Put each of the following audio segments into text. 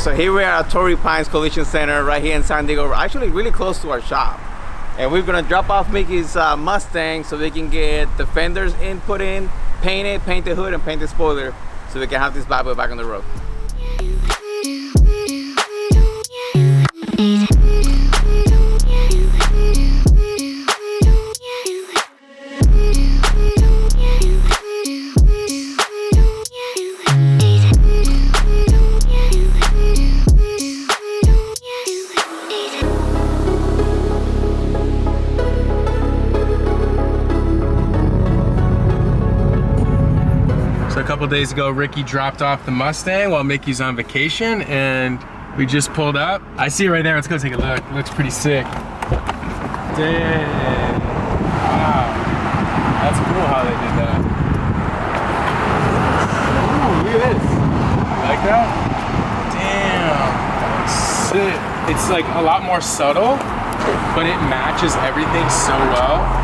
guys, so here we are at Torrey Pines Collision Center right here in San Diego, actually really close to our shop. And we're gonna drop off Mickey's Mustang so they can get the fenders put in, paint the hood and paint the spoiler so they can have this bad boy back on the road. A couple days ago, Ricky dropped off the Mustang while Mickey's on vacation, and we just pulled up. I see it right there. Let's go take a look. It looks pretty sick. Dang. Wow. That's cool how they did that. Ooh, look at this. Like that? Damn. That's sick. It's like a lot more subtle, but it matches everything so well.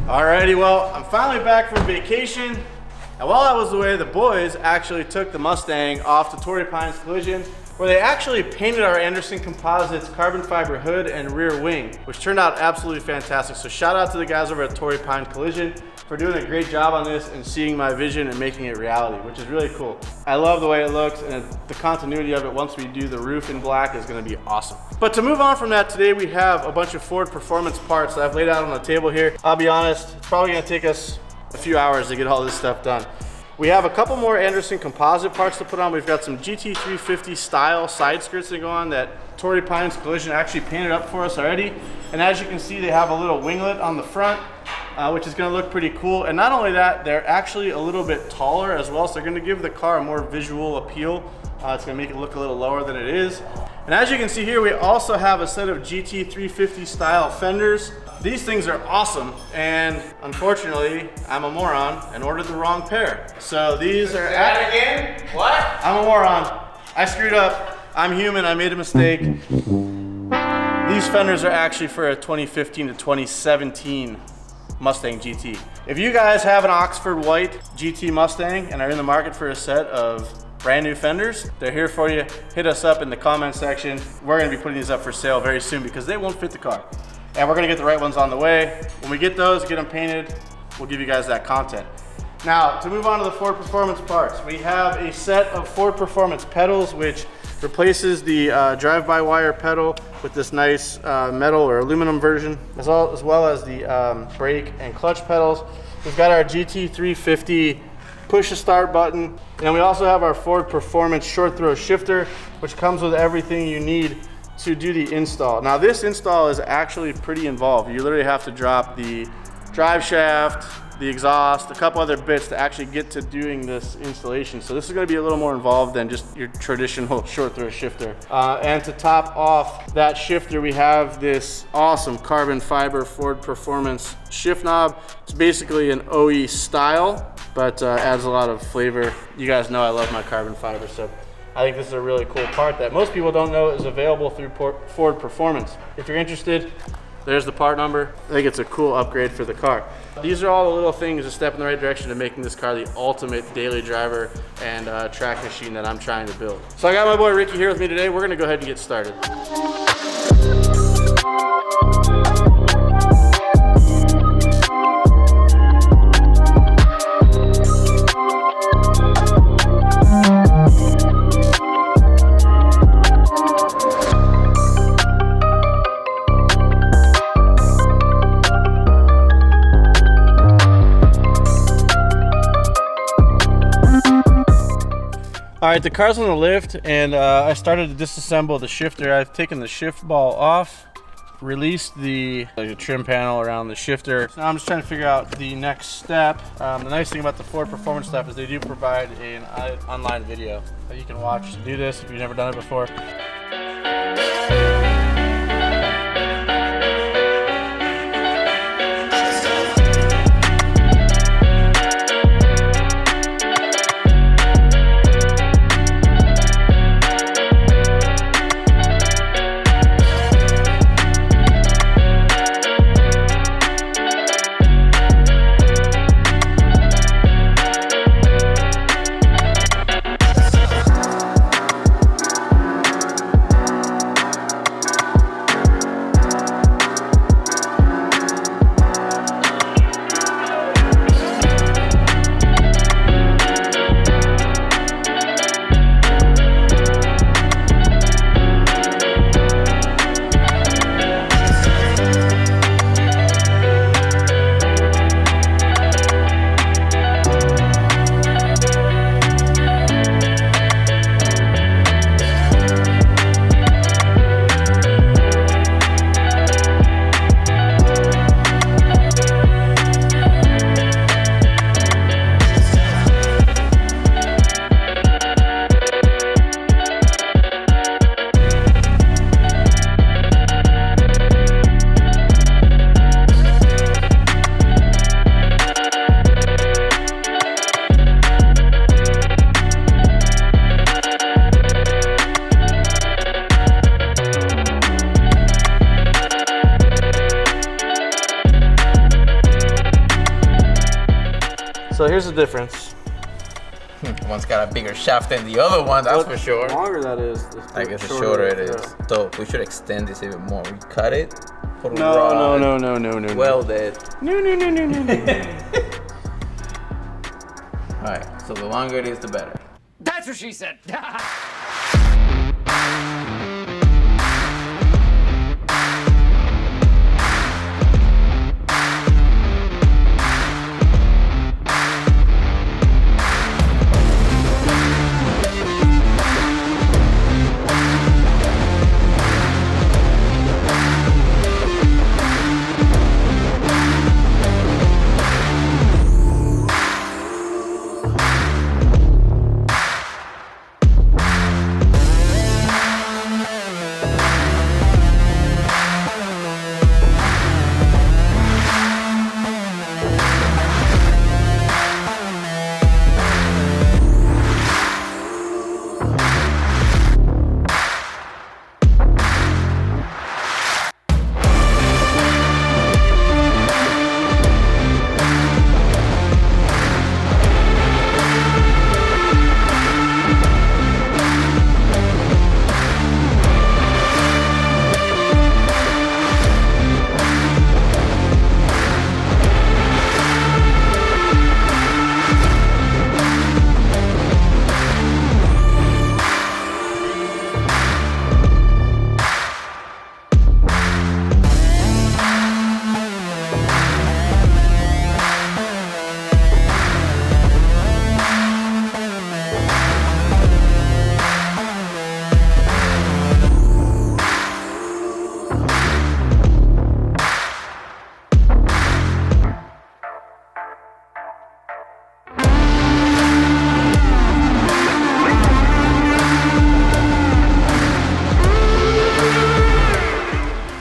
Alrighty, well, I'm finally back from vacation. And while I was away, the boys actually took the Mustang off to Torrey Pines Collision, where they actually painted our Anderson Composites carbon fiber hood and rear wing, which turned out absolutely fantastic. So shout out to the guys over at Torrey Pines Collision for doing a great job on this and seeing my vision and making it reality, which is really cool. I love the way it looks, and the continuity of it once we do the roof in black is gonna be awesome. But to move on from that, today we have a bunch of Ford performance parts that I've laid out on the table here. I'll be honest, it's probably gonna take us a few hours to get all this stuff done. We have a couple more Anderson composite parts to put on. We've got some GT350 style side skirts that go on that Torrey Pines Collision actually painted up for us already. And as you can see, they have a little winglet on the front, which is gonna look pretty cool. And not only that, they're actually a little bit taller as well, so they're gonna give the car a more visual appeal. It's gonna make it look a little lower than it is. And as you can see here, we also have a set of GT350 style fenders. These things are awesome, and unfortunately, I'm a moron and ordered the wrong pair. So these are again? What? I'm a moron. I screwed up. I'm human. I made a mistake. These fenders are actually for a 2015 to 2017 Mustang GT. If you guys have an Oxford White GT Mustang and are in the market for a set of brand new fenders, they're here for you. Hit us up in the comment section. We're gonna be putting these up for sale very soon because they won't fit the car. And we're gonna get the right ones on the way. When we get those, get them painted, we'll give you guys that content. Now, to move on to the Ford Performance parts, we have a set of Ford Performance pedals, which replaces the drive-by-wire pedal with this nice metal or aluminum version, as well as the brake and clutch pedals. We've got our GT350 push-to-start button, and we also have our Ford Performance short-throw shifter, which comes with everything you need to do the install. Now, this install is actually pretty involved. You literally have to drop the drive shaft, the exhaust, a couple other bits to actually get to doing this installation. So this is going to be a little more involved than just your traditional short throw shifter. And to top off that shifter, we have this awesome carbon fiber Ford Performance shift knob. It's basically an OE style, but adds a lot of flavor. You guys know I love my carbon fiber, so I think this is a really cool part that most people don't know is available through Ford Performance. If you're interested, there's the part number. I think it's a cool upgrade for the car. These are all the little things, a step in the right direction to making this car the ultimate daily driver and track machine that I'm trying to build. So I got my boy Ricky here with me today. We're gonna go ahead and get started. All right, the car's on the lift, and I started to disassemble the shifter. I've taken the shift ball off, released the trim panel around the shifter. So now I'm just trying to figure out the next step. The nice thing about the Ford Performance stuff is they do provide an online video that you can watch to do this if you've never done it before. So here's the difference. One's got a bigger shaft than the other one, that's for sure. The longer that is, I guess the shorter it is. So we should extend this even more. We cut it, put a No. weld it. No. Alright, so the longer it is, the better. That's what she said.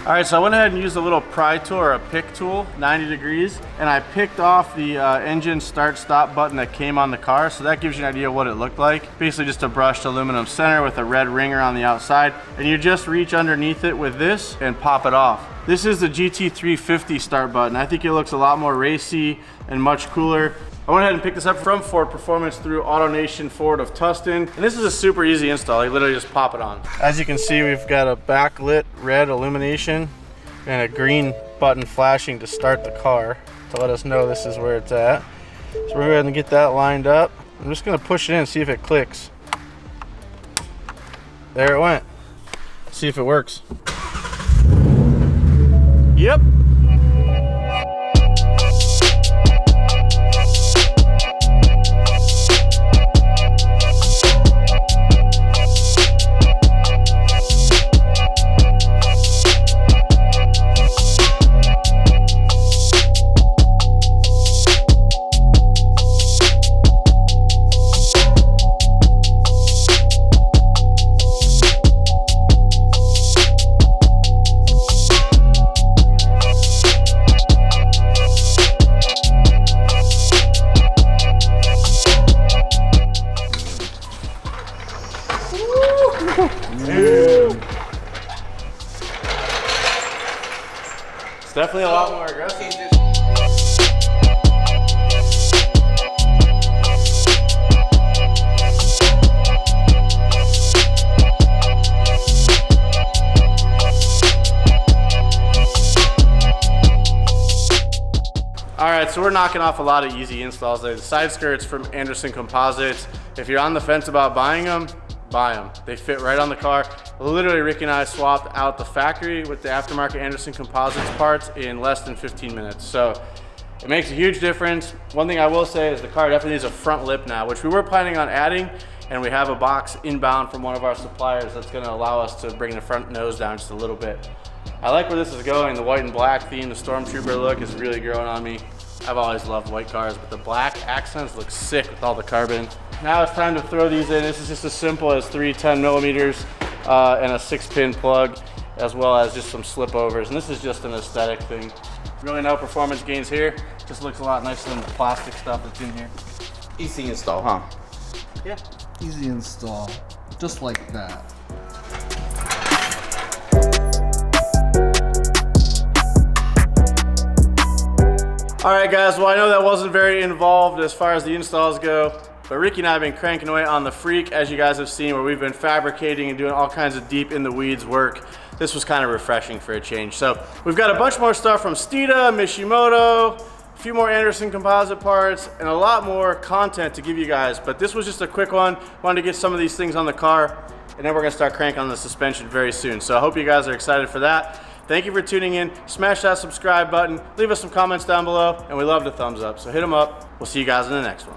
All right, so I went ahead and used a little pry tool or a pick tool, 90 degrees, and I picked off the engine start-stop button that came on the car, so that gives you an idea of what it looked like. Basically just a brushed aluminum center with a red ringer on the outside, and you just reach underneath it with this and pop it off. This is the GT350 start button. I think it looks a lot more racy and much cooler. I went ahead and picked this up from Ford Performance through AutoNation Ford of Tustin. And this is a super easy install. You literally just pop it on. As you can see, we've got a backlit red illumination and a green button flashing to start the car to let us know this is where it's at. So we're going to go ahead and get that lined up. I'm just going to push it in and see if it clicks. There it went. See if it works. Yep. It's definitely a lot more aggressive. All right, so we're knocking off a lot of easy installs there. The side skirts from Anderson Composites. If you're on the fence about buying them, buy them. They fit right on the car. Literally, Ricky and I swapped out the factory with the aftermarket Anderson Composites parts in less than 15 minutes. So it makes a huge difference. One thing I will say is the car definitely needs a front lip now, which we were planning on adding, and we have a box inbound from one of our suppliers that's gonna allow us to bring the front nose down just a little bit. I like where this is going. The white and black theme, the Stormtrooper look is really growing on me. I've always loved white cars, but the black accents look sick with all the carbon. Now it's time to throw these in. This is just as simple as 3 10mm and a 6-pin plug, as well as just some slip overs. And this is just an aesthetic thing. Really no performance gains here. Just looks a lot nicer than the plastic stuff that's in here. Easy install, huh? Yeah. Easy install, just like that. All right, guys, well, I know that wasn't very involved as far as the installs go, but Ricky and I have been cranking away on the Freak, as you guys have seen, where we've been fabricating and doing all kinds of deep in the weeds work. This was kind of refreshing for a change. So we've got a bunch more stuff from Steeda, Mishimoto, a few more Anderson composite parts, and a lot more content to give you guys. But this was just a quick one. Wanted to get some of these things on the car, and then we're gonna start cranking on the suspension very soon. So I hope you guys are excited for that. Thank you for tuning in. Smash that subscribe button. Leave us some comments down below, and we love the thumbs up. So hit them up. We'll see you guys in the next one.